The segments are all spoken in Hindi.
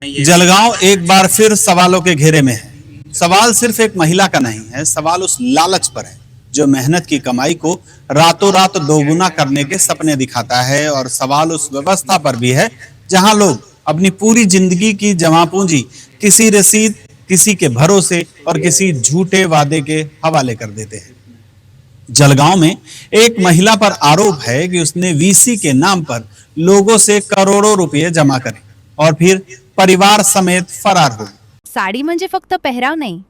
जलगांव एक बार फिर सवालों के घेरे में है। सवाल सिर्फ एक महिला का नहीं है, सवाल उस लालच पर है जो मेहनत की कमाई को रातों रात दोगुना करने के सपने दिखाता है। और सवाल उस व्यवस्था पर भी है जहां लोग अपनी पूरी जिंदगी की जमा पूंजी किसी रसीद, किसी के भरोसे और किसी झूठे वादे के हवाले कर देते हैं। जलगांव में एक महिला पर आरोप है कि उसने वीसी के नाम पर लोगों से करोड़ों रुपए जमा करे और फिर परिवार समेत फरार हो। साडी म्हणजे फक्त पेहराव नाही,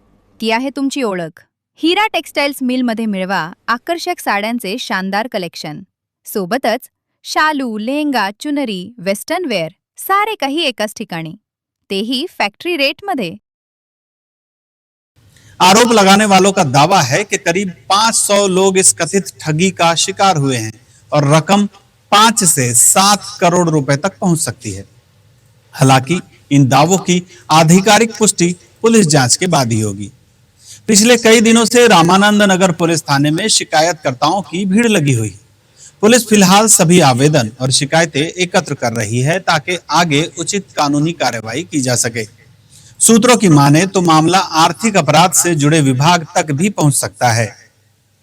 ती आहे तुमची ओळख। हीरा टेक्सटाइल्स मिल मध्ये मिळवा आकर्षक साड्यांचे शानदार कलेक्शन, सोबतच शालू, लेहंगा, चुनरी, वेस्टर्न वेअर सारे काही एकाच ठिकाणी, तेही फॅक्टरी रेट मध्ये। आरोप लगाने वालों का दावा है कि करीब 500 लोग इस कथित ठगी का शिकार हुए हैं और रकम 5 से 7 करोड़ रुपए तक पहुंच सकती है। हालांकि इन दावों की आधिकारिक पुष्टि पुलिस जांच के बाद ही होगी। पिछले कई दिनों से रामानंद नगर पुलिस थाने में शिकायतकर्ताओं की भीड़ लगी हुई है। पुलिस फिलहाल सभी आवेदन और शिकायतें एकत्र कर रही है ताकि आगे उचित कानूनी कार्रवाई की जा सके। सूत्रों की माने तो मामला आर्थिक अपराध से जुड़े विभाग तक भी पहुंच सकता है,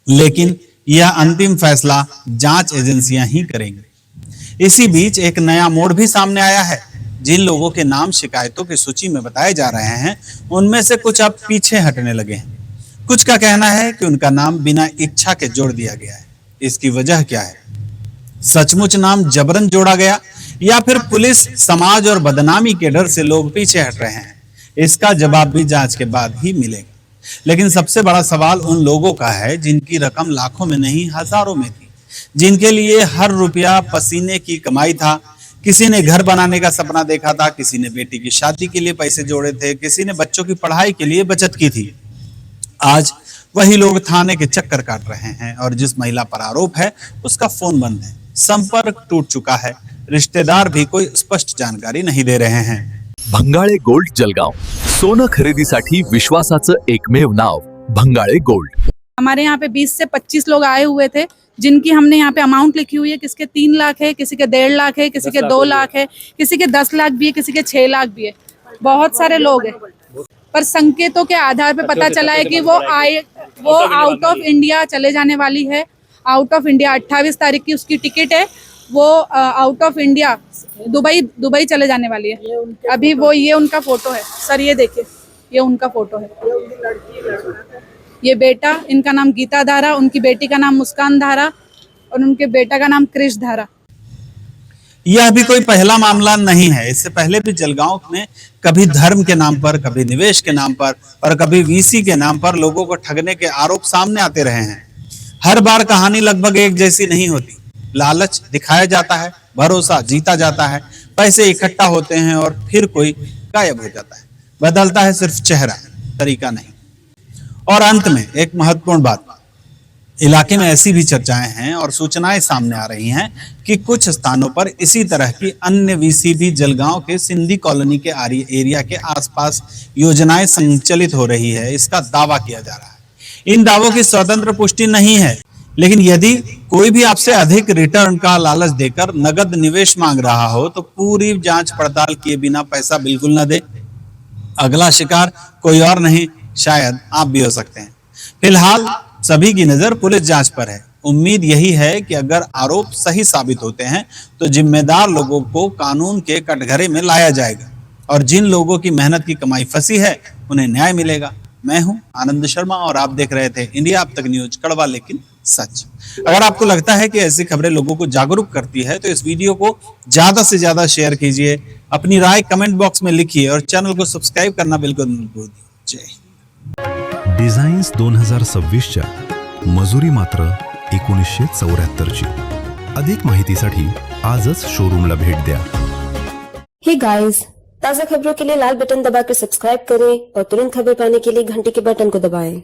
लेकिन यह अंतिम फैसला जांच एजेंसियां ही करेंगी। इसी बीच एक नया मोड़ भी सामने आया है। जिन लोगों के नाम शिकायतों की सूची में बताए जा रहे हैं, उनमें से कुछ अब पीछे हटने लगे हैं। कुछ का कहना है कि उनका नाम बिना इच्छा के जोड़ दिया गया है। इसकी वजह क्या है? सचमुच नाम जबरन जोड़ा गया या फिर पुलिस, समाज और बदनामी के डर से लोग पीछे हट रहे हैं? इसका जवाब भी जांच के बाद ही मिलेगा। लेकिन सबसे बड़ा सवाल उन लोगों का है जिनकी रकम लाखों में नहीं हजारों में थी, जिनके लिए हर रुपया पसीने की कमाई था। किसी ने घर बनाने का सपना देखा था, किसी ने बेटी की शादी के लिए पैसे जोड़े थे, किसी ने बच्चों की पढ़ाई के लिए बचत की थी। आज वही लोग थाने के चक्कर काट रहे हैं और जिस महिला पर आरोप है उसका फोन बंद है, संपर्क टूट चुका है, रिश्तेदार भी कोई स्पष्ट जानकारी नहीं दे रहे हैं। भंगाळे गोल्ड जलगांव, सोनं खरेदीसाठी विश्वासाचं एकमेव नाव भंगाळे गोल्ड। हमारे यहाँ पे 20 से 25 लोग आए हुए थे, जिनकी हमने यहाँ पे अमाउंट लिखी हुई है। किसी के 3 लाख है, किसी के 1.5 लाख है, किसी के 2 लाख है, किसी के 10 लाख भी है, किसी के 6 लाख भी है। बहुत सारे लोग हैं, पर संकेतों के आधार पे पता चला है कि वो आउट ऑफ इंडिया चले जाने वाली है। आउट ऑफ इंडिया 28 तारीख की उसकी टिकट है। वो आउट ऑफ इंडिया दुबई चले जाने वाली है। अभी वो ये उनका फोटो है सर, ये देखिए, ये उनका फोटो है। ये बेटा, इनका नाम गीता धारा, उनकी बेटी का नाम मुस्कान धारा और उनके बेटा का नाम कृष धारा। यह भी कोई पहला मामला नहीं है। इससे पहले भी जलगांव में कभी धर्म के नाम पर, कभी निवेश के नाम पर और कभी वीसी के नाम पर लोगों को ठगने के आरोप सामने आते रहे हैं। हर बार कहानी लगभग एक जैसी नहीं होती। लालच दिखाया जाता है, भरोसा जीता जाता है, पैसे इकट्ठा होते हैं और फिर कोई गायब हो जाता है। बदलता है सिर्फ चेहरा, तरीका नहीं। और अंत में एक महत्वपूर्ण बात, इलाके में ऐसी भी चर्चाएं हैं और सूचनाएं सामने आ रही हैं कि कुछ स्थानों पर इसी तरह की अन्य वीसी भी जलगांव के सिंधी कॉलोनी के एरिया के आसपास योजनाएं संचालित हो रही है। इसका दावा किया जा रहा है। इन दावों की स्वतंत्र पुष्टि नहीं है, लेकिन यदि कोई भी आपसे अधिक रिटर्न का लालच देकर नगद निवेश मांग रहा हो तो पूरी जांच पड़ताल किए बिना पैसा बिल्कुल न दे। अगला शिकार कोई और नहीं, शायद आप भी हो सकते हैं। फिलहाल सभी की नजर पुलिस जांच पर है। उम्मीद यही है कि अगर आरोप सही साबित होते हैं तो जिम्मेदार लोगों को कानून के कटघरे में लाया जाएगा और जिन लोगों की मेहनत की कमाई फंसी है उन्हें न्याय मिलेगा। मैं हूं आनंद शर्मा और आप देख रहे थे इंडिया अब तक न्यूज, कड़वा लेकिन सच। अगर आपको लगता है कि ऐसी खबरें लोगों को जागरूक करती है तो इस वीडियो को ज्यादा से ज्यादा शेयर कीजिए, अपनी राय कमेंट बॉक्स में लिखिए और चैनल को सब्सक्राइब करना बिल्कुल मत भूलिए। जय हिंद। डिझाईन्स 2026च्या मजुरी मात्र 1974ची। अधिक माहितीसाठी आजच शोरूमला भेट द्या। हे गाइस, ताज़ा खबरों के लिए लाल बटन दबाकर सब्सक्राइब करें और तुरंत खबर पाने के लिए घंटी के बटन को दबाएं।